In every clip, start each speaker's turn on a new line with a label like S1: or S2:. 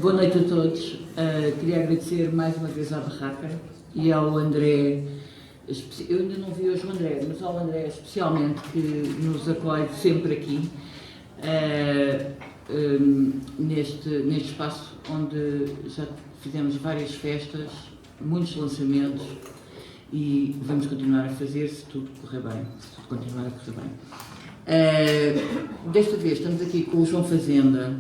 S1: Boa noite a todos. Queria agradecer mais uma vez à Barraca e ao André, eu ainda não vi hoje o André, mas ao André especialmente, que nos acolhe sempre aqui, neste espaço onde já fizemos várias festas, muitos lançamentos e vamos continuar a fazer se tudo correr bem, se tudo continuar a correr bem. Desta vez estamos aqui com o João Fazenda,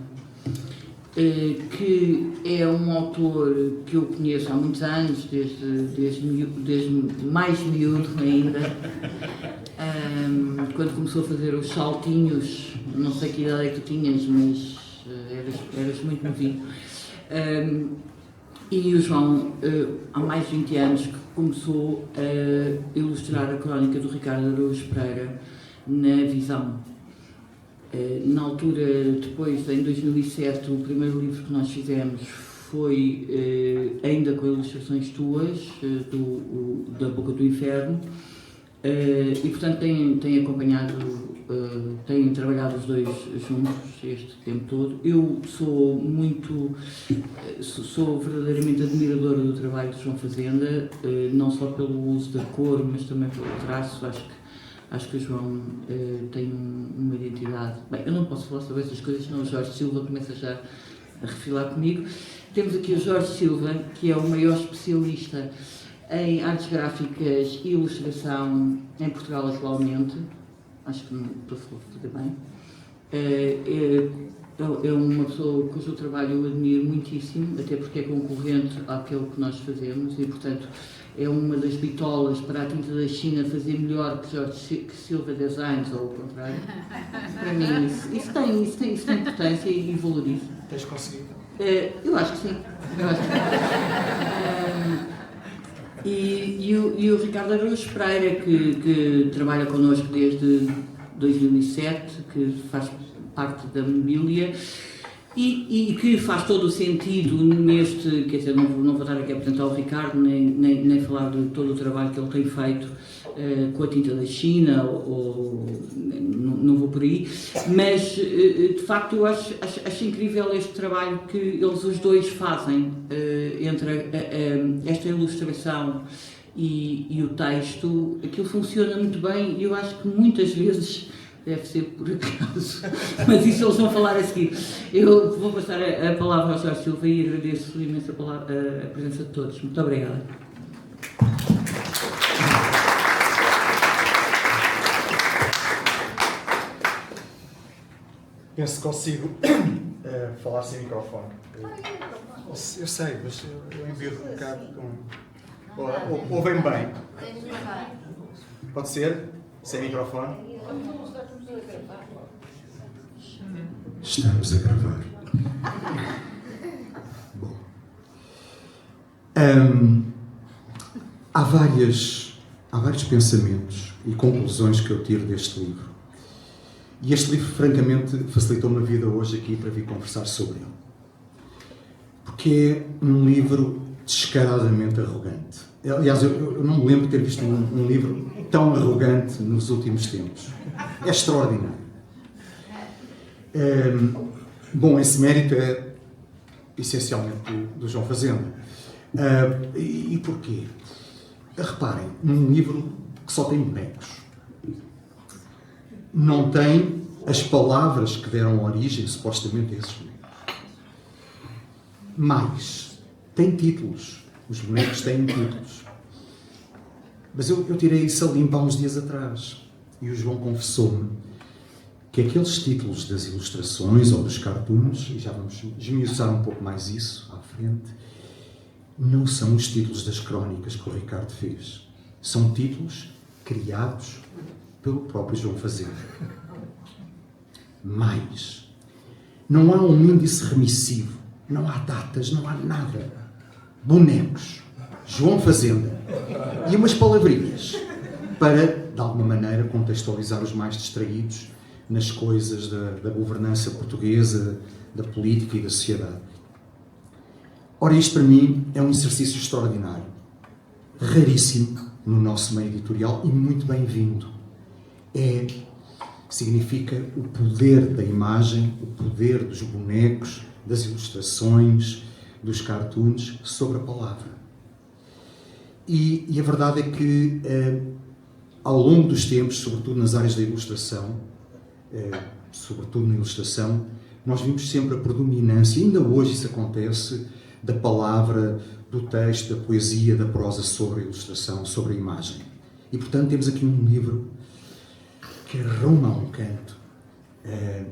S1: que é um autor que eu conheço há muitos anos, desde mais miúdo ainda, quando começou a fazer os saltinhos, não sei que idade é que tu tinhas, mas eras muito novinho. E o João, há mais de 20 anos, que começou a ilustrar a crónica do Ricardo Araújo Pereira na Visão. Na altura, depois, em 2007, o primeiro livro que nós fizemos foi ainda com ilustrações tuas, da Boca do Inferno, e portanto têm acompanhado, têm trabalhado os dois juntos este tempo todo. Eu sou verdadeiramente admiradora do trabalho de João Fazenda, não só pelo uso da cor, mas também pelo traço. Acho que o João tem uma identidade... Bem, eu não posso falar sobre essas coisas, senão o Jorge Silva começa já a refilar comigo. Temos aqui o Jorge Silva, que é o maior especialista em artes gráficas e ilustração em Portugal atualmente. Acho que não estou a fazer bem. É uma pessoa cujo trabalho eu admiro muitíssimo, até porque é concorrente àquilo que nós fazemos e, portanto, é uma das bitolas para a tinta da China fazer melhor que Jorge Silva Designs, ou o contrário. Para mim, isso tem importância e valorizo.
S2: Tens conseguido?
S1: Eu acho que sim. E o Ricardo Araújo Pereira, que trabalha connosco desde 2007, que faz parte da mobília e que faz todo o sentido neste, quer dizer, não vou estar aqui a apresentar o Ricardo, nem falar de todo o trabalho que ele tem feito com a tinta da China, não vou por aí, mas de facto eu acho incrível este trabalho que eles os dois fazem entre esta ilustração e o texto. Aquilo funciona muito bem e eu acho que muitas vezes deve ser por acaso, mas isso eles vão falar a seguir. Eu vou passar a palavra ao Jorge Silva e agradeço imenso a presença de todos. Muito obrigada.
S2: Penso que consigo falar sem microfone. Eu sei, mas eu envio um bocado com... Ouvem bem. Pode ser? Sem microfone?
S3: Estamos a gravar. Bom. Há vários pensamentos e conclusões que eu tiro deste livro. E este livro, francamente, facilitou-me a vida hoje aqui para vir conversar sobre ele. Porque é um livro descaradamente arrogante. Aliás, eu não me lembro de ter visto um livro tão arrogante nos últimos tempos. É extraordinário. Bom, esse mérito é essencialmente do João Fazenda. E porquê? Reparem, num livro que só tem bonecos. Não tem as palavras que deram origem, supostamente, a esses bonecos. Mas tem títulos. Os bonecos têm títulos. Mas eu tirei isso a limpo há uns dias atrás. E o João confessou-me que aqueles títulos das ilustrações ou dos cartoons, e já vamos esmiuçar um pouco mais isso à frente, não são os títulos das crónicas que o Ricardo fez. São títulos criados pelo próprio João Fazenda. Mas não há um índice remissivo não há datas, não há nada. Bonecos, João Fazenda e umas palavrinhas para, de alguma maneira, contextualizar os mais distraídos nas coisas da governança portuguesa, da política e da sociedade. Ora, isto para mim é um exercício extraordinário, raríssimo no nosso meio editorial e muito bem-vindo. Significa o poder da imagem, o poder dos bonecos, das ilustrações, dos cartoons sobre a palavra. E a verdade é que, ao longo dos tempos, sobretudo nas áreas da ilustração, sobretudo na ilustração, nós vimos sempre a predominância, ainda hoje isso acontece, da palavra, do texto, da poesia, da prosa sobre a ilustração, sobre a imagem. E, portanto, temos aqui um livro que arruma a um canto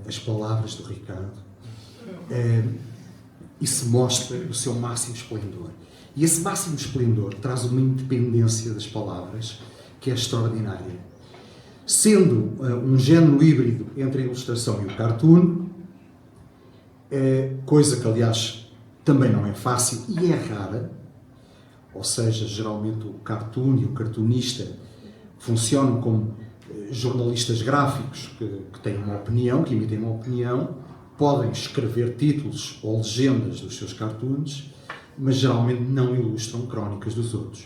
S3: as palavras do Ricardo e se mostra o seu máximo esplendor. E esse máximo esplendor traz uma independência das palavras que é extraordinária. Sendo um género híbrido entre a ilustração e o cartoon, coisa que, aliás, também não é fácil e é rara, ou seja, geralmente o cartoon e o cartunista funcionam como jornalistas gráficos que têm uma opinião, que emitem uma opinião, podem escrever títulos ou legendas dos seus cartoons, mas geralmente não ilustram crónicas dos outros.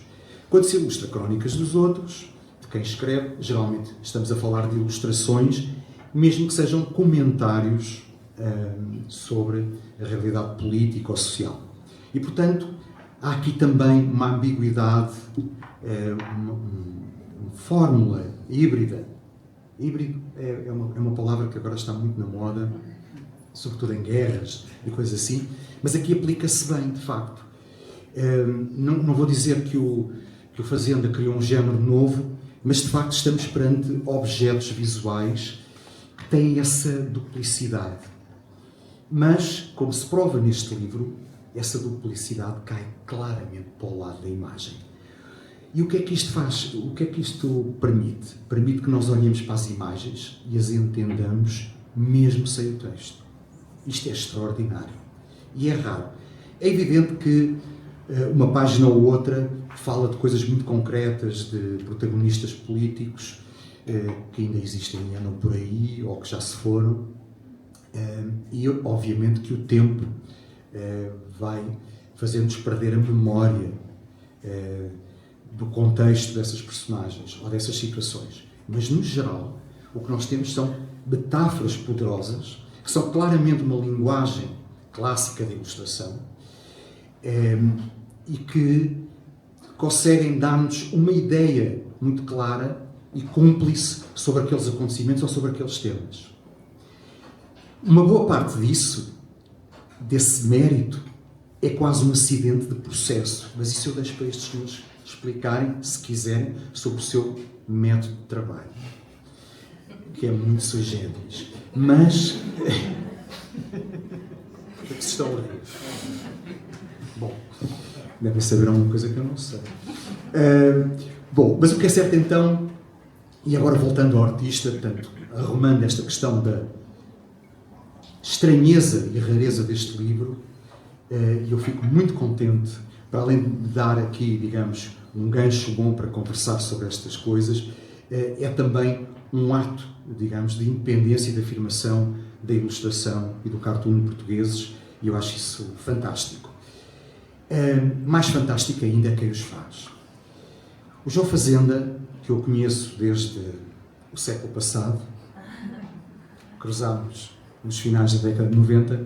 S3: Quando se ilustra crónicas dos outros, de quem escreve, geralmente estamos a falar de ilustrações, mesmo que sejam comentários sobre a realidade política ou social. E, portanto, há aqui também uma ambiguidade, uma fórmula híbrida. Híbrido é uma palavra que agora está muito na moda, sobretudo em guerras e coisas assim, mas aqui aplica-se bem, de facto. Não vou dizer que o Fazenda criou um género novo, mas de facto estamos perante objetos visuais que têm essa duplicidade. Mas, como se prova neste livro, essa duplicidade cai claramente para o lado da imagem. E o que é que isto faz? O que é que isto permite? Permite que nós olhemos para as imagens e as entendamos mesmo sem o texto. Isto é extraordinário. E é raro. É evidente que uma página ou outra fala de coisas muito concretas, de protagonistas políticos que ainda existem e andam por aí, ou que já se foram. E, obviamente, que o tempo vai fazer-nos perder a memória do contexto dessas personagens ou dessas situações. Mas, no geral, o que nós temos são metáforas poderosas, que são claramente uma linguagem clássica de ilustração e que conseguem dar-nos uma ideia muito clara e cúmplice sobre aqueles acontecimentos ou sobre aqueles temas. Uma boa parte disso, desse mérito, é quase um acidente de processo, mas isso eu deixo para estes senhores explicarem, se quiserem, sobre o seu método de trabalho, que é muito sui generis. Mas... o que se estão a rir? Bom, devem saber alguma coisa que eu não sei. Bom, mas o que é certo então, e agora voltando ao artista, portanto, arrumando esta questão da estranheza e rareza deste livro, eu fico muito contente, para além de dar aqui, digamos, um gancho bom para conversar sobre estas coisas, é também um ato, digamos, de independência e de afirmação da ilustração e do cartoon portugueses, e eu acho isso fantástico. Mais fantástico ainda é quem os faz. O João Fazenda, que eu conheço desde o século passado, cruzámos nos finais da década de 90,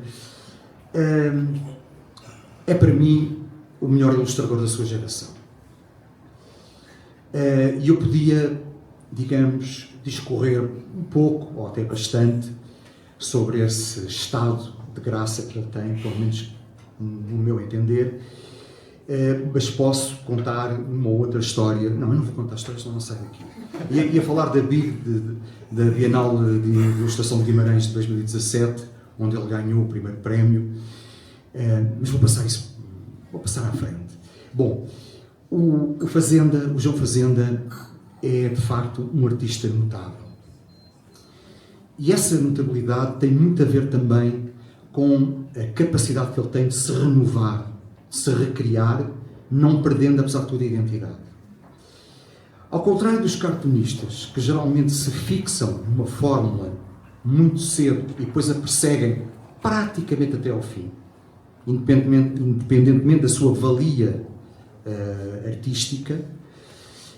S3: é para mim o melhor ilustrador da sua geração. E eu podia, digamos, discorrer um pouco, ou até bastante, sobre esse estado de graça que ele tem, pelo menos no meu entender, mas posso contar uma outra história. Não, eu não vou contar histórias, senão não saio daqui. Ia falar da BIG, da Bienal de Ilustração de Guimarães de 2017, onde ele ganhou o primeiro prémio, mas vou passar à frente. Bom, o João Fazenda é, de facto, um artista notável. E essa notabilidade tem muito a ver também com a capacidade que ele tem de se renovar, de se recriar, não perdendo, apesar de tudo, a identidade. Ao contrário dos cartunistas, que geralmente se fixam numa fórmula muito cedo e depois a perseguem praticamente até ao fim, independentemente da sua valia artística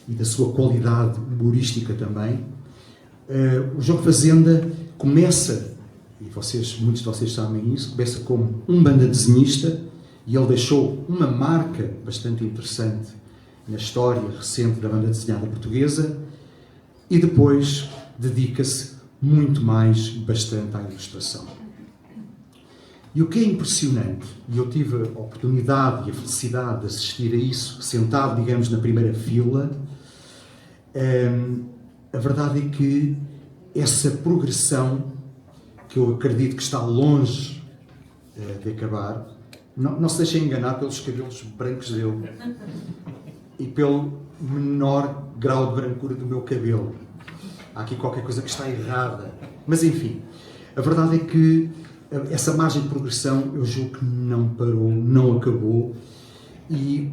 S3: e da sua qualidade humorística também, o João Fazenda começa, e muitos de vocês sabem isso, começa como um banda-desenhista, e ele deixou uma marca bastante interessante na história recente da banda desenhada portuguesa, e depois dedica-se muito mais, bastante, à ilustração. E o que é impressionante, e eu tive a oportunidade e a felicidade de assistir a isso, sentado, digamos, na primeira fila, a verdade é que essa progressão, que eu acredito que está longe de acabar, não se deixem enganar pelos cabelos brancos dele e pelo menor grau de brancura do meu cabelo. Há aqui qualquer coisa que está errada. Mas, enfim, a verdade é que essa margem de progressão, eu julgo que não parou, não acabou, e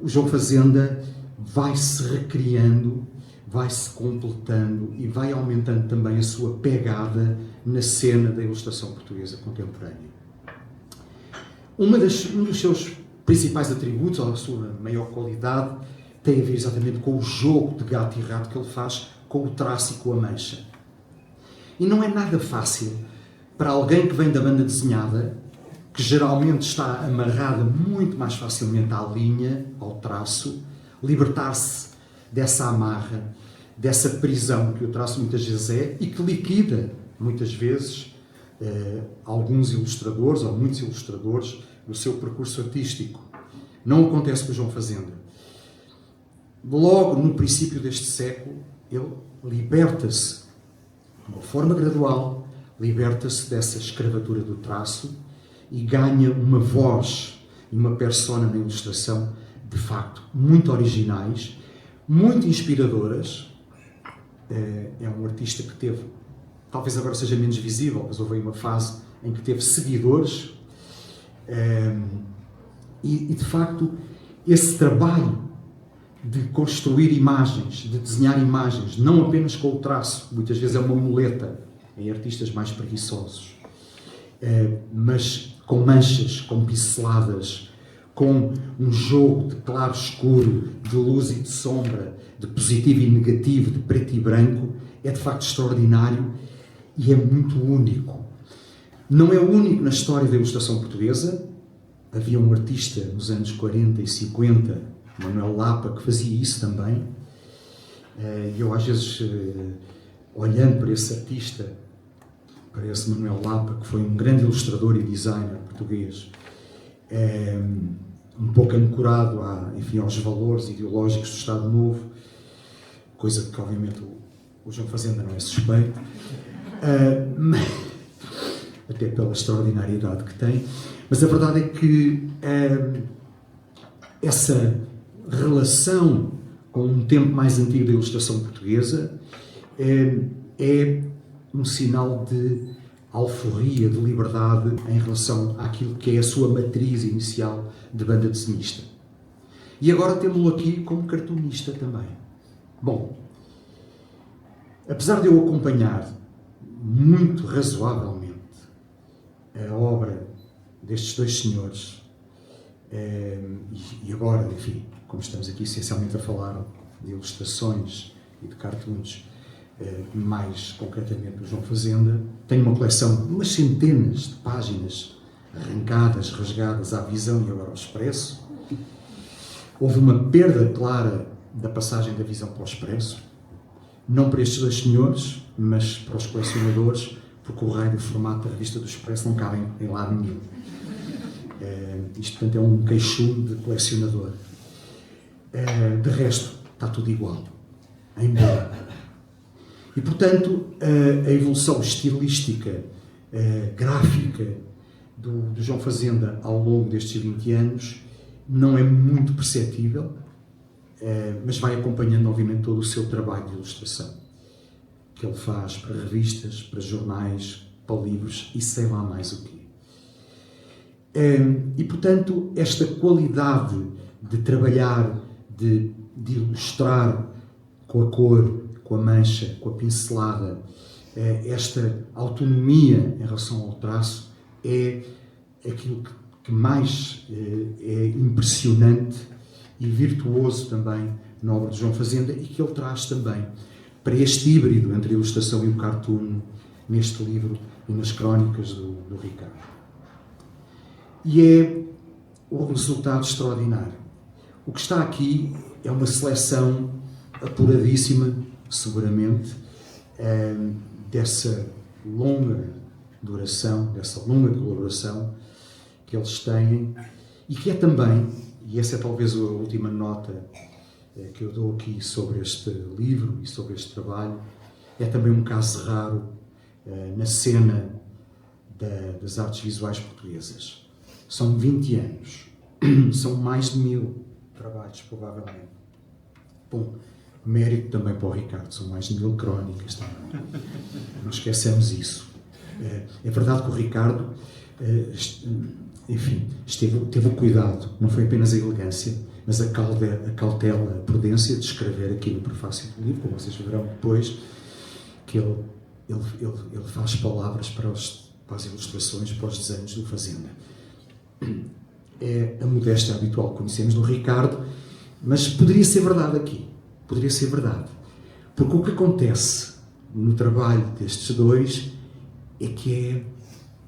S3: o João Fazenda vai-se recriando, vai-se completando e vai aumentando também a sua pegada na cena da ilustração portuguesa contemporânea. Um dos seus principais atributos, ou a sua maior qualidade, tem a ver exatamente com o jogo de gato e rato que ele faz com o traço e com a mancha. E não é nada fácil para alguém que vem da banda desenhada, que geralmente está amarrada muito mais facilmente à linha, ao traço, libertar-se dessa amarra, dessa prisão que o traço muitas vezes é e que liquida, muitas vezes, alguns ilustradores, ou muitos ilustradores, no seu percurso artístico. Não acontece com o João Fazenda. Logo no princípio deste século, ele liberta-se, de uma forma gradual, liberta-se dessa escravatura do traço e ganha uma voz e uma persona na ilustração, de facto, muito originais, muito inspiradoras. É um artista que teve, talvez agora seja menos visível, mas houve aí uma fase em que teve seguidores, e de facto esse trabalho de construir imagens, de desenhar imagens, não apenas com o traço, muitas vezes é uma muleta em artistas mais preguiçosos, mas com manchas, com pinceladas, com um jogo de claro-escuro, de luz e de sombra, de positivo e negativo, de preto e branco, é de facto extraordinário e é muito único. Não é o único na história da ilustração portuguesa. Havia um artista nos anos 40 e 50, Manuel Lapa, que fazia isso também. E eu às vezes, olhando para esse artista, para esse Manuel Lapa, que foi um grande ilustrador e designer português, um pouco ancorado aos valores ideológicos do Estado Novo, coisa que obviamente o João Fazenda não é suspeito, até pela extraordinariedade que tem, mas a verdade é que essa relação com um tempo mais antigo da ilustração portuguesa é um sinal de alforria, de liberdade em relação àquilo que é a sua matriz inicial de banda desenhista. E agora temos-lo aqui como cartunista também. Bom, apesar de eu acompanhar muito razoavelmente a obra destes dois senhores, e agora, enfim, como estamos aqui essencialmente a falar de ilustrações e de cartoons, mais concretamente do João Fazenda, tenho uma coleção de umas centenas de páginas arrancadas, rasgadas à visão e agora ao expresso. Houve uma perda clara da passagem da visão para o expresso, não para estes dois senhores, mas para os colecionadores, porque o raio do formato da revista do Expresso não cabe em lado nenhum. Isto, portanto, é um queixume de colecionador. De resto, está tudo igual, em boa. E, portanto, a evolução estilística, gráfica do João Fazenda ao longo destes 20 anos não é muito perceptível, mas vai acompanhando, obviamente, todo o seu trabalho de ilustração, que ele faz para revistas, para jornais, para livros e sei lá mais o quê. E, portanto, esta qualidade de trabalhar, de ilustrar com a cor, com a mancha, com a pincelada, esta autonomia em relação ao traço é aquilo que mais é impressionante e virtuoso também na obra de João Fazenda e que ele traz também para este híbrido entre a ilustração e o cartoon neste livro e nas crónicas do Ricardo. E é o resultado extraordinário. O que está aqui é uma seleção apuradíssima, seguramente, dessa longa duração, dessa longa colaboração que eles têm e que é também, e essa é talvez a última nota que eu dou aqui sobre este livro e sobre este trabalho, é também um caso raro na cena das artes visuais portuguesas. São 20 anos, são mais de 1000 trabalhos, provavelmente. Bom, mérito também para o Ricardo, são mais de 1000 crónicas também. Não esquecemos isso. É verdade que o Ricardo, enfim, teve o cuidado, não foi apenas a elegância, mas a cautela, a prudência de escrever aqui no prefácio do livro, como vocês verão depois, que ele faz palavras para as ilustrações, para os desenhos do Fazenda. É a modéstia habitual que conhecemos no Ricardo, mas poderia ser verdade aqui. Poderia ser verdade. Porque o que acontece no trabalho destes dois é que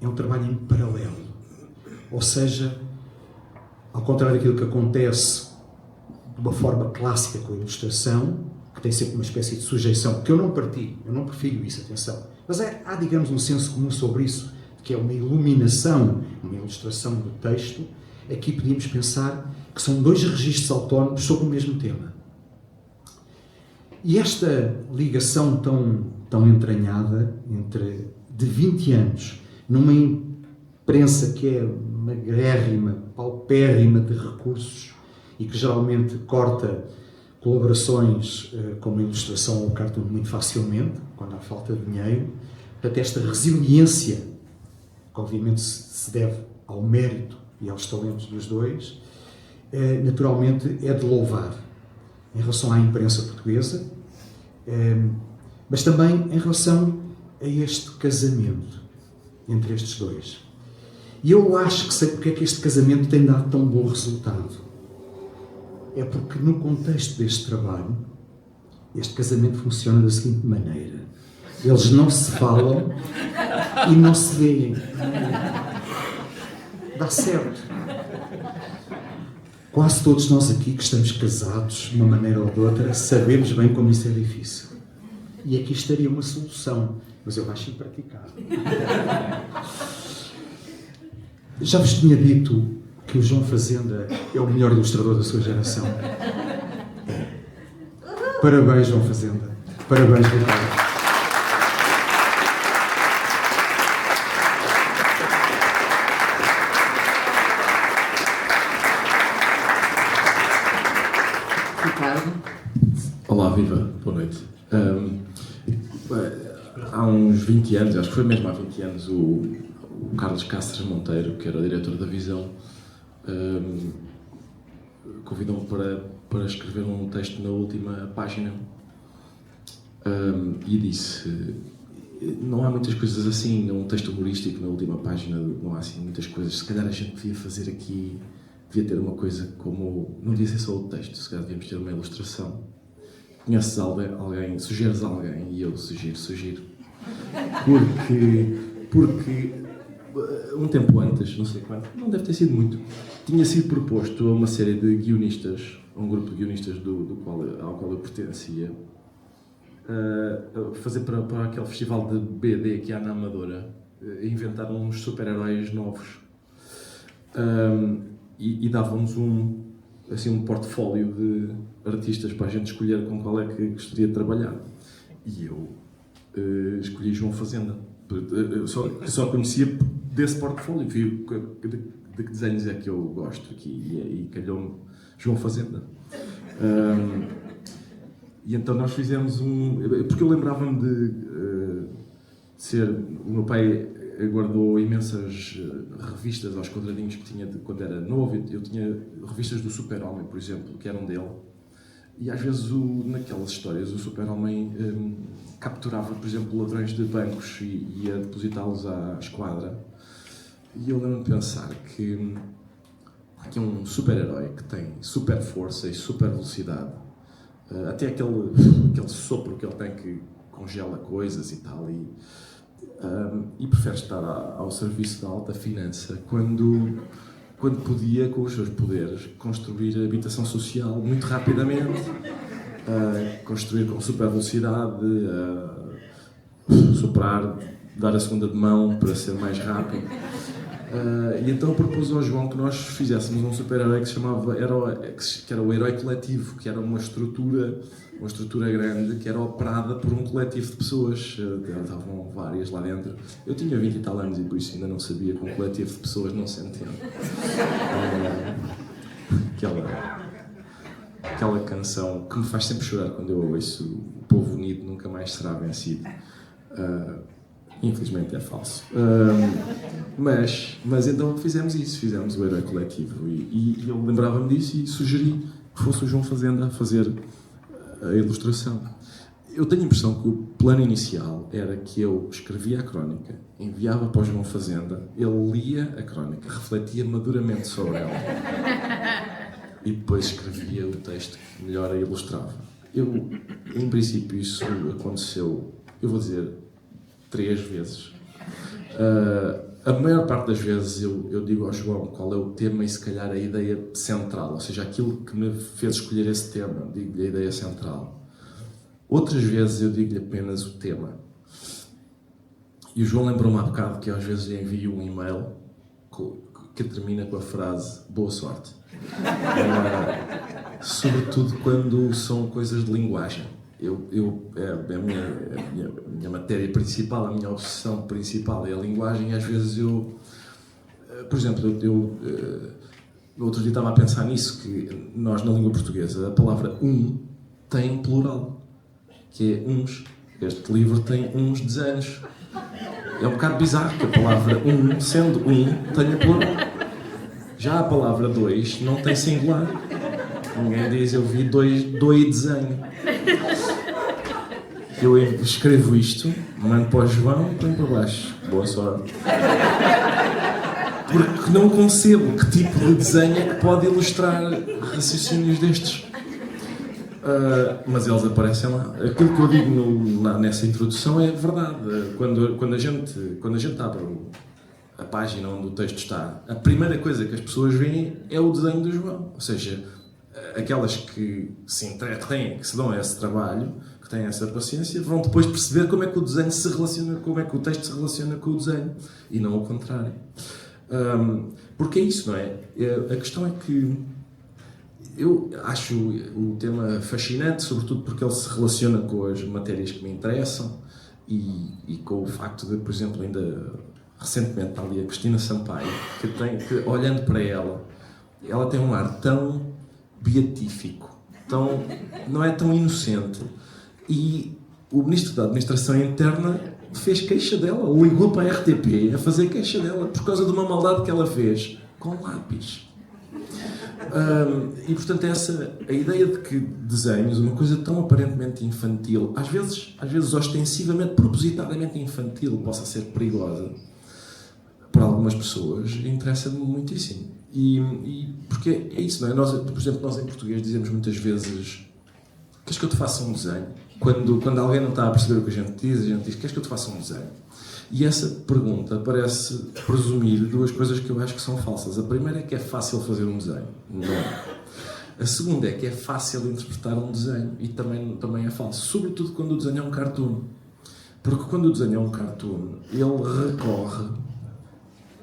S3: é um trabalho em paralelo. Ou seja, ao contrário daquilo que acontece de uma forma clássica com a ilustração, que tem sempre uma espécie de sujeição, que eu não partilho, eu não prefiro isso, atenção. Mas há, digamos, um senso comum sobre isso, que é uma iluminação, uma ilustração do texto. Aqui podíamos pensar que são dois registros autónomos sobre o mesmo tema. E esta ligação tão entranhada de 20 anos, numa imprensa que é magrérrima, paupérrima de recursos e que geralmente corta colaborações como a ilustração ou o cartoon muito facilmente, quando há falta de dinheiro. Portanto, esta resiliência, que obviamente se deve ao mérito e aos talentos dos dois, naturalmente é de louvar em relação à imprensa portuguesa, mas também em relação a este casamento entre estes dois. E eu acho que sei porque é que este casamento tem dado tão bom resultado. É porque no contexto deste trabalho, este casamento funciona da seguinte maneira: eles não se falam e não se veem. Dá certo. Quase todos nós aqui que estamos casados, de uma maneira ou de outra, sabemos bem como isso é difícil. E aqui estaria uma solução, mas eu acho impraticável. Já vos tinha dito que o João Fazenda é o melhor ilustrador da sua geração. Parabéns, João Fazenda. Parabéns, Ricardo.
S4: Olá, viva, boa noite. Há uns 20 anos, acho que foi mesmo há 20 anos, o Carlos Cáceres Monteiro, que era o diretor da Visão, convidou-me para escrever um texto na última página e disse: não há muitas coisas assim, um texto humorístico na última página, não há assim muitas coisas, se calhar a gente devia fazer aqui, devia ter uma coisa como, não devia ser só o texto, se calhar devíamos ter uma ilustração. Conheces alguém, sugeres alguém, e eu sugiro. Porque um tempo antes, não sei quando, não deve ter sido muito, tinha sido proposto a uma série de guionistas, a um grupo de guionistas ao qual eu pertencia, fazer para aquele festival de BD que há na Amadora, inventar uns super-heróis novos. E davam-nos um portfólio de artistas para a gente escolher com qual é que gostaria de trabalhar. E eu escolhi João Fazenda. Eu só conhecia desse portfólio, vi de que desenhos é que eu gosto aqui, e calhou-me João Fazenda. E então nós fizemos porque eu lembrava-me de ser... O meu pai guardou imensas revistas aos quadradinhos que tinha quando era novo. Eu tinha revistas do Super-Homem, por exemplo, que eram dele. E às vezes, naquelas histórias, o Super-Homem capturava, por exemplo, ladrões de bancos e ia depositá-los à esquadra. E eu lembro-me de pensar que aqui é um super-herói que tem super força e super velocidade. Até aquele sopro que ele tem que congela coisas e tal. E prefere estar ao serviço da alta finança quando podia, com os seus poderes, construir a habitação social muito rapidamente, construir com super velocidade, soprar, dar a segunda de mão para ser mais rápido. E então propus ao João que nós fizéssemos um super-herói que se chamava, que era o herói coletivo, que era uma estrutura grande, que era operada por um coletivo de pessoas. Estavam várias lá dentro. Eu tinha 20 e tal anos e por isso ainda não sabia que um coletivo de pessoas não se entende. Aquela canção que me faz sempre chorar quando eu ouço: o povo unido nunca mais será vencido. Infelizmente é falso. Mas então fizemos isso, fizemos o herói coletivo. E eu lembrava-me disso e sugeri que fosse o João Fazenda a fazer a ilustração. Eu tenho a impressão que o plano inicial era que eu escrevia a crónica, enviava para o João Fazenda, ele lia a crónica, refletia maduramente sobre ela e depois escrevia o texto que melhor a ilustrava. Em princípio, isso aconteceu, eu vou dizer, 3 vezes. A maior parte das vezes eu digo ao João qual é o tema e se calhar a ideia central, ou seja, aquilo que me fez escolher esse tema, digo-lhe a ideia central. Outras vezes eu digo-lhe apenas o tema. E o João lembrou-me há bocado que às vezes lhe envio um e-mail que termina com a frase "boa sorte". Sobretudo quando são coisas de linguagem. A minha matéria principal, a minha obsessão principal é a linguagem e às vezes por exemplo, no outro dia estava a pensar nisso, que nós na língua portuguesa a palavra tem plural, que é uns. Este livro tem uns desenhos. É um bocado bizarro que a palavra sendo tenha plural. Já a palavra dois não tem singular. Ninguém diz eu vi dois desenho. Eu escrevo isto, mando para o João e ponho para baixo. Boa sorte. Porque não concebo que tipo de desenho é que pode ilustrar raciocínios destes. Mas eles aparecem lá. Aquilo que eu digo nessa introdução é verdade. Quando a gente abre a página onde o texto está, a primeira coisa que as pessoas veem é o desenho do João. Ou seja, aquelas que se entretêm, que se dão a esse trabalho, que têm essa paciência, vão depois perceber como é que o desenho se relaciona, como é que o texto se relaciona com o desenho, e não o contrário. Porque é isso, não é? A questão é que eu acho o tema fascinante, sobretudo porque ele se relaciona com as matérias que me interessam e com o facto de, por exemplo, ainda recentemente está ali a Cristina Sampaio, que olhando para ela tem um ar tão beatífico, não é tão inocente. E o Ministro da Administração Interna fez queixa dela, ligou para a RTP a fazer queixa dela por causa de uma maldade que ela fez com lápis. E portanto a ideia de que desenhos, uma coisa tão aparentemente infantil, às vezes ostensivamente, propositadamente infantil, possa ser perigosa para algumas pessoas, interessa-me muitíssimo. E porque é isso, não é? Por exemplo, nós em português dizemos muitas vezes: queres que eu te faça um desenho? Quando alguém não está a perceber o que a gente diz, queres que eu te faça um desenho? E essa pergunta parece presumir 2 coisas que eu acho que são falsas. A primeira é que é fácil fazer um desenho. Não é. A segunda é que é fácil interpretar um desenho. E também é falso. Sobretudo quando o desenho é um cartoon. Porque quando o desenho é um cartoon, ele recorre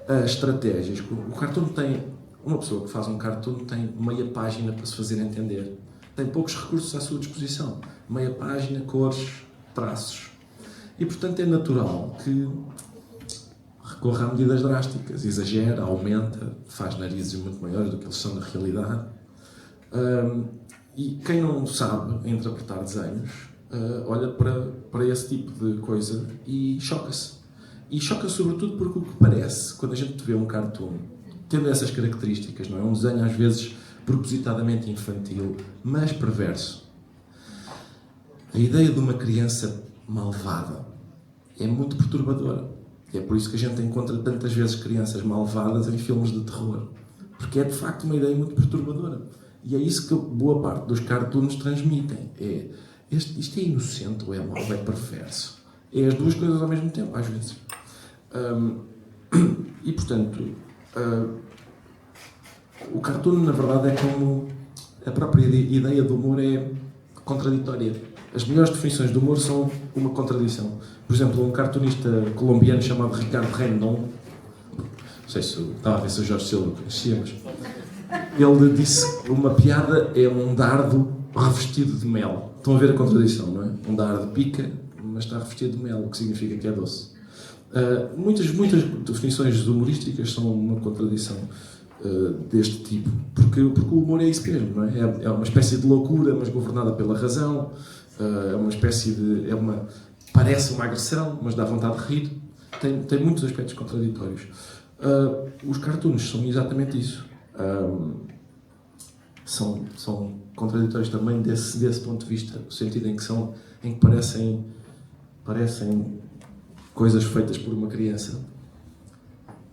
S4: a estratégias. O cartoon tem... Uma pessoa que faz um cartoon tem meia página para se fazer entender. Tem poucos recursos à sua disposição. Meia página, cores, traços. E, portanto, é natural que recorra a medidas drásticas. Exagera, aumenta, faz narizes muito maiores do que eles são na realidade. E quem não sabe interpretar desenhos, olha para esse tipo de coisa e choca-se. E choca sobretudo porque o que parece, quando a gente vê um cartoon, tendo essas características, não é? Um desenho às vezes propositadamente infantil, mas perverso. A ideia de uma criança malvada é muito perturbadora. É por isso que a gente encontra tantas vezes crianças malvadas em filmes de terror. Porque é de facto uma ideia muito perturbadora. E é isso que boa parte dos cartoons transmitem. Isto é inocente ou é mau, é perverso. É as duas coisas ao mesmo tempo, às vezes. E portanto, o cartoon na verdade é como a própria ideia do humor é contraditória. As melhores definições do humor são uma contradição. Por exemplo, um cartunista colombiano chamado Ricardo Rendón, não sei se estava a ver se o Jorge Silva conhecia, mas ele disse que uma piada é um dardo revestido de mel. Estão a ver a contradição, não é? Um dardo pica, mas está revestido de mel, o que significa que é doce. Muitas definições humorísticas são uma contradição deste tipo, porque o humor é isso mesmo, não é? É uma espécie de loucura, mas governada pela razão. É uma espécie de... parece uma agressão, mas dá vontade de rir. Tem muitos aspectos contraditórios. Os cartoons são exatamente isso. São contraditórios também desse ponto de vista, no sentido em que parecem coisas feitas por uma criança,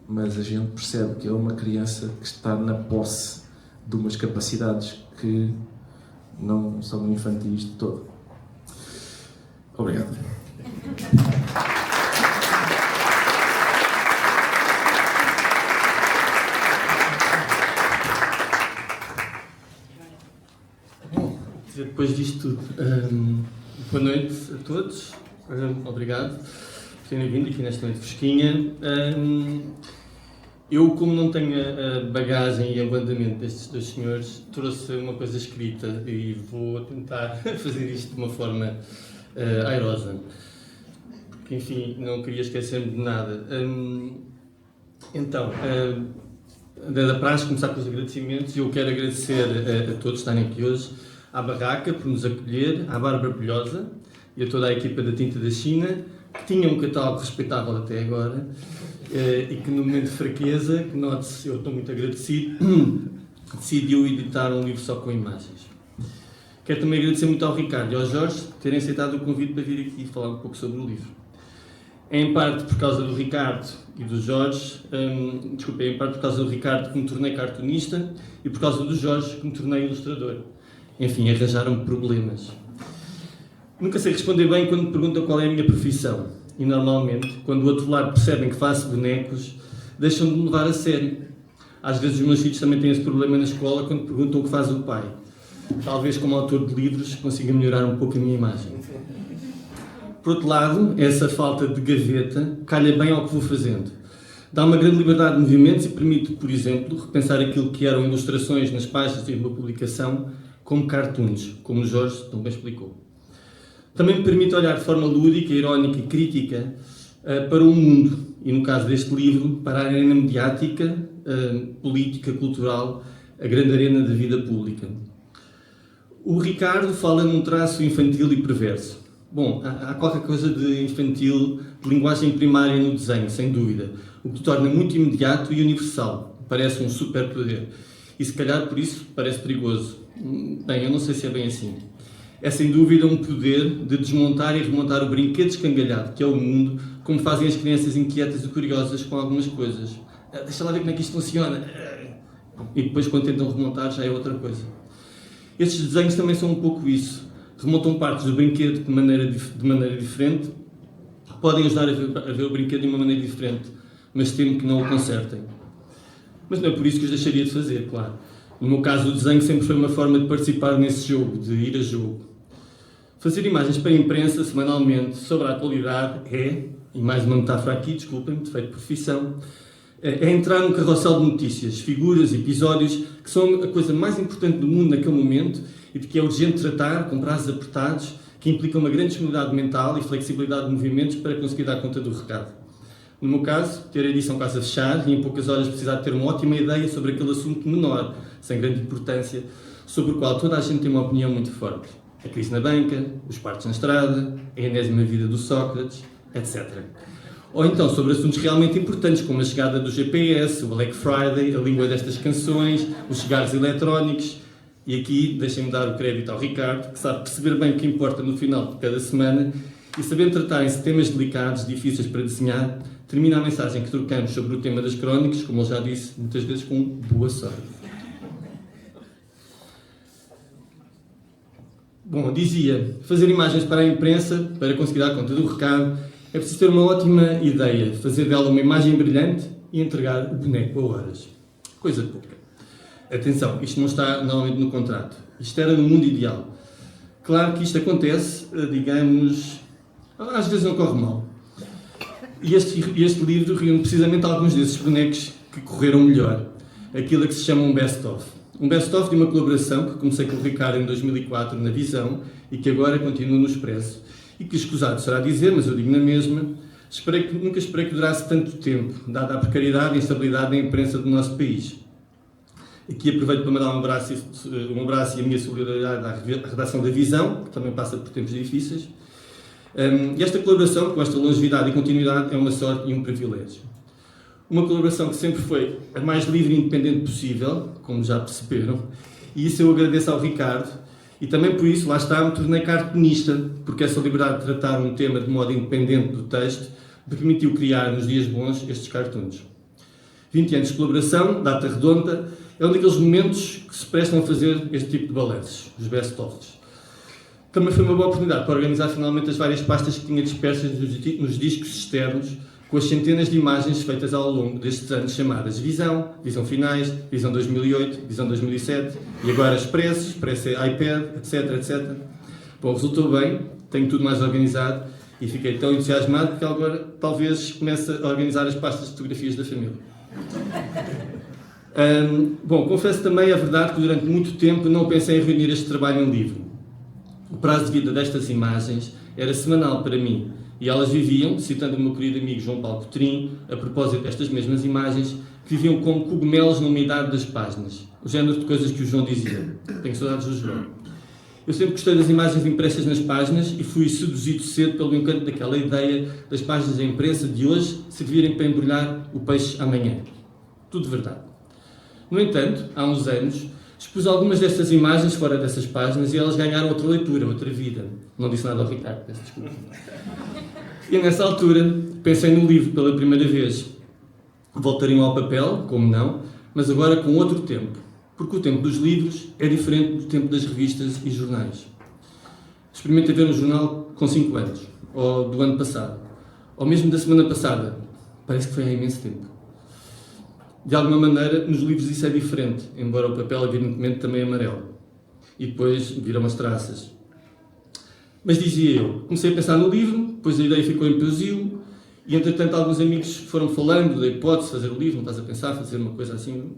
S4: mas a gente percebe que é uma criança que está na posse de umas capacidades que não são infantis de todo. Obrigado.
S5: Bom, depois disto tudo, boa noite a todos. Obrigado por terem vindo aqui nesta noite fresquinha. Eu, como não tenho a bagagem e o andamento destes dois senhores, trouxe uma coisa escrita e vou tentar fazer isto de uma forma airosa, porque enfim, não queria esquecer-me de nada. Então, da praxe, começar com os agradecimentos, e eu quero agradecer a todos que estarem aqui hoje, à Barraca por nos acolher, à Bárbara Pilhosa e a toda a equipa da Tinta da China, que tinha um catálogo respeitável até agora, e que no momento de fraqueza, que note-se, eu estou muito agradecido, decidiu editar um livro só com imagens. Quero também agradecer muito ao Ricardo e ao Jorge por terem aceitado o convite para vir aqui falar um pouco sobre o livro. Em parte por causa do Ricardo e do Jorge, em parte por causa do Ricardo que me tornei cartunista e por causa do Jorge que me tornei ilustrador. Enfim, arranjaram-me problemas. Nunca sei responder bem quando me perguntam qual é a minha profissão. E normalmente, quando do outro lado percebem que faço bonecos, deixam de me levar a sério. Às vezes os meus filhos também têm esse problema na escola quando perguntam o que faz o pai. Talvez como autor de livros consiga melhorar um pouco a minha imagem. Por outro lado, essa falta de gaveta calha bem ao que vou fazendo. Dá uma grande liberdade de movimentos e permite, por exemplo, repensar aquilo que eram ilustrações nas páginas de uma publicação como cartoons, como o Jorge também explicou. Também me permite olhar de forma lúdica, irónica e crítica para o mundo, e no caso deste livro, para a arena mediática, política, cultural, a grande arena da vida pública. O Ricardo fala num traço infantil e perverso. Bom, há qualquer coisa de infantil, de linguagem primária no desenho, sem dúvida, o que o torna muito imediato e universal. Parece um superpoder. E se calhar por isso parece perigoso. Bem, eu não sei se é bem assim. É sem dúvida um poder de desmontar e remontar o brinquedo escangalhado, que é o mundo, como fazem as crianças inquietas e curiosas com algumas coisas. Deixa lá ver como é que isto funciona. E depois, quando tentam remontar, já é outra coisa. Estes desenhos também são um pouco isso. Remontam partes do brinquedo de maneira diferente, podem ajudar a ver o brinquedo de uma maneira diferente, mas temo que não o consertem. Mas não é por isso que os deixaria de fazer, claro. No meu caso, o desenho sempre foi uma forma de participar nesse jogo, de ir a jogo. Fazer imagens para a imprensa semanalmente sobre a atualidade e mais uma metáfora aqui, desculpem-me, defeito de profissão, é entrar num carrossel de notícias, figuras, episódios, que são a coisa mais importante do mundo naquele momento e de que é urgente tratar, com prazos apertados, que implicam uma grande disponibilidade mental e flexibilidade de movimentos para conseguir dar conta do recado. No meu caso, ter a edição quase a fechar e em poucas horas precisar de ter uma ótima ideia sobre aquele assunto menor, sem grande importância, sobre o qual toda a gente tem uma opinião muito forte. A crise na banca, os partos na estrada, a enésima vida do Sócrates, etc. Ou então sobre assuntos realmente importantes, como a chegada do GPS, o Black Friday, a língua destas canções, os cigarros eletrónicos. E aqui deixem-me dar o crédito ao Ricardo, que sabe perceber bem o que importa no final de cada semana e, sabendo tratarem-se de temas delicados, difíceis para desenhar, termina a mensagem que trocamos sobre o tema das crónicas, como ele já disse, muitas vezes com boa sorte. Bom, dizia, fazer imagens para a imprensa, para conseguir dar conta do recado, é preciso ter uma ótima ideia, fazer dela uma imagem brilhante e entregar o boneco a horas. Coisa pouca. Atenção, isto não está normalmente no contrato. Isto era no mundo ideal. Claro que isto acontece, digamos, às vezes não corre mal. E este livro reúne precisamente alguns desses bonecos que correram melhor. Aquilo que se chama um best-of. Um best-of de uma colaboração que comecei com o Ricardo em 2004 na Visão e que agora continua no Expresso. E que escusado será dizer, mas eu digo na mesma, nunca esperei que durasse tanto tempo, dada a precariedade e instabilidade da imprensa do nosso país. Aqui aproveito para mandar um abraço e a minha solidariedade à redação da Visão, que também passa por tempos difíceis. E esta colaboração, com esta longevidade e continuidade, é uma sorte e um privilégio. Uma colaboração que sempre foi a mais livre e independente possível, como já perceberam, e isso eu agradeço ao Ricardo, e também por isso, lá está, me tornei cartunista, porque essa liberdade de tratar um tema de modo independente do texto me permitiu criar, nos dias bons, estes cartoons. 20 anos de colaboração, data redonda, é um daqueles momentos que se prestam a fazer este tipo de balanços, os best-ofs. Também foi uma boa oportunidade para organizar finalmente as várias pastas que tinha dispersas nos discos externos, com as centenas de imagens feitas ao longo destes anos chamadas Visão, Visão Finais, Visão 2008, Visão 2007 e agora Expresso, Expresso iPad, etc, etc. Bom, resultou bem, tenho tudo mais organizado e fiquei tão entusiasmado que agora talvez comece a organizar as pastas de fotografias da família. Bom, confesso também a verdade que durante muito tempo não pensei em reunir este trabalho em livro. O prazo de vida destas imagens era semanal para mim e elas viviam, citando o meu querido amigo João Paulo Cotrim, a propósito destas mesmas imagens, que viviam como cogumelos na umidade das páginas. O género de coisas que o João dizia. Tenho saudades do João. Eu sempre gostei das imagens impressas nas páginas e fui seduzido cedo pelo encanto daquela ideia das páginas da imprensa de hoje servirem para embrulhar o peixe amanhã. Tudo verdade. No entanto, há uns anos, expus algumas destas imagens fora dessas páginas e elas ganharam outra leitura, outra vida. Não disse nada ao Ricardo, peço desculpa. E nessa altura, pensei no livro pela primeira vez. Voltariam ao papel, como não, mas agora com outro tempo. Porque o tempo dos livros é diferente do tempo das revistas e jornais. Experimentei ver um jornal com 5 anos, ou do ano passado, ou mesmo da semana passada. Parece que foi há imenso tempo. De alguma maneira, nos livros isso é diferente, embora o papel, evidentemente, também é amarelo. E depois viram as traças. Mas dizia eu, comecei a pensar no livro, depois a ideia ficou em poesia, e entretanto alguns amigos foram falando da hipótese de fazer o livro, não estás a pensar fazer uma coisa assim?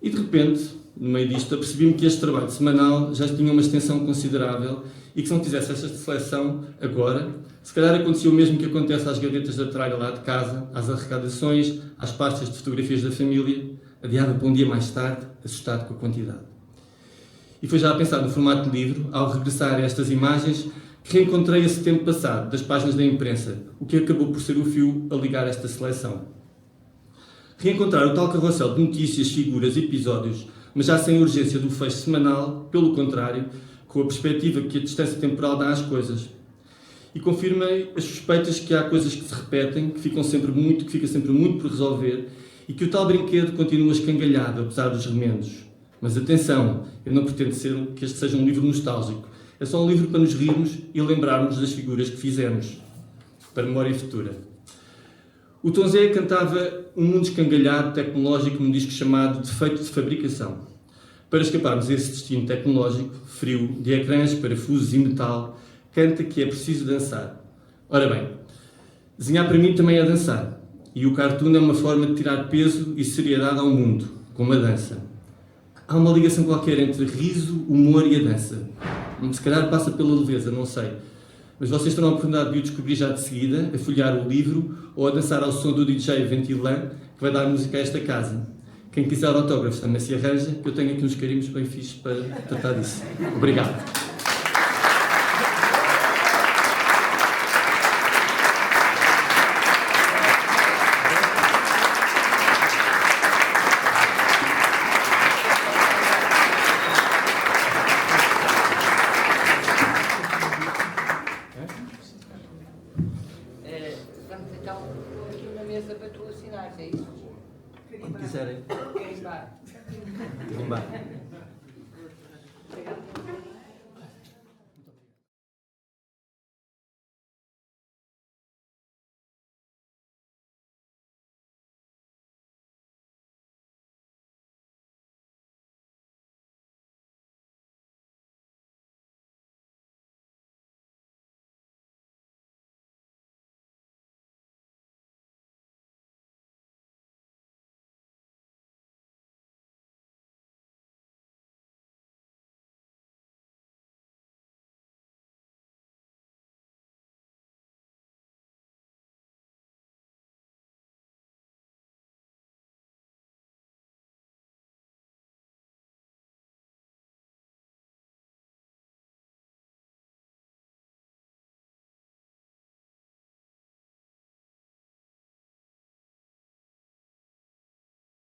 S5: E de repente, no meio disto, apercebi-me que este trabalho semanal já tinha uma extensão considerável e que se não fizesse esta seleção agora, se calhar acontecia o mesmo que acontece às gavetas da tralha lá de casa, às arrecadações, às pastas de fotografias da família, adiava para um dia mais tarde, assustado com a quantidade. E foi já a pensar no formato de livro, ao regressar a estas imagens, que reencontrei esse tempo passado, das páginas da imprensa, o que acabou por ser o fio a ligar esta seleção. Reencontrar o tal carrossel de notícias, figuras, episódios, mas já sem a urgência do fecho semanal, pelo contrário, com a perspectiva que a distância temporal dá às coisas. E confirmei as suspeitas que há coisas que se repetem, que fica sempre muito por resolver, e que o tal brinquedo continua escangalhado, apesar dos remendos. Mas atenção, eu não pretendo que este seja um livro nostálgico. É só um livro para nos rirmos e lembrarmos das figuras que fizemos, para memória futura. O Tom Zé cantava um mundo escangalhado, tecnológico, num disco chamado Defeito de Fabricação. Para escaparmos a esse destino tecnológico, frio, de ecrãs, parafusos e metal, canta que é preciso dançar. Ora bem, desenhar para mim também é dançar. E o cartoon é uma forma de tirar peso e seriedade ao mundo, como a dança. Há uma ligação qualquer entre riso, humor e a dança. Se calhar passa pela leveza, não sei. Mas vocês terão a oportunidade de o descobrir já de seguida, a folhear o livro ou a dançar ao som do DJ Ventilan, que vai dar música a esta casa. Quem quiser autógrafos também se arranja, que eu tenho aqui uns carimbos bem fixes para tratar disso. Obrigado.
S6: Vamos então pôr aqui uma mesa para tu assinares, é isso?
S5: Quando quiserem.
S6: Carimbar.
S5: Carimbar.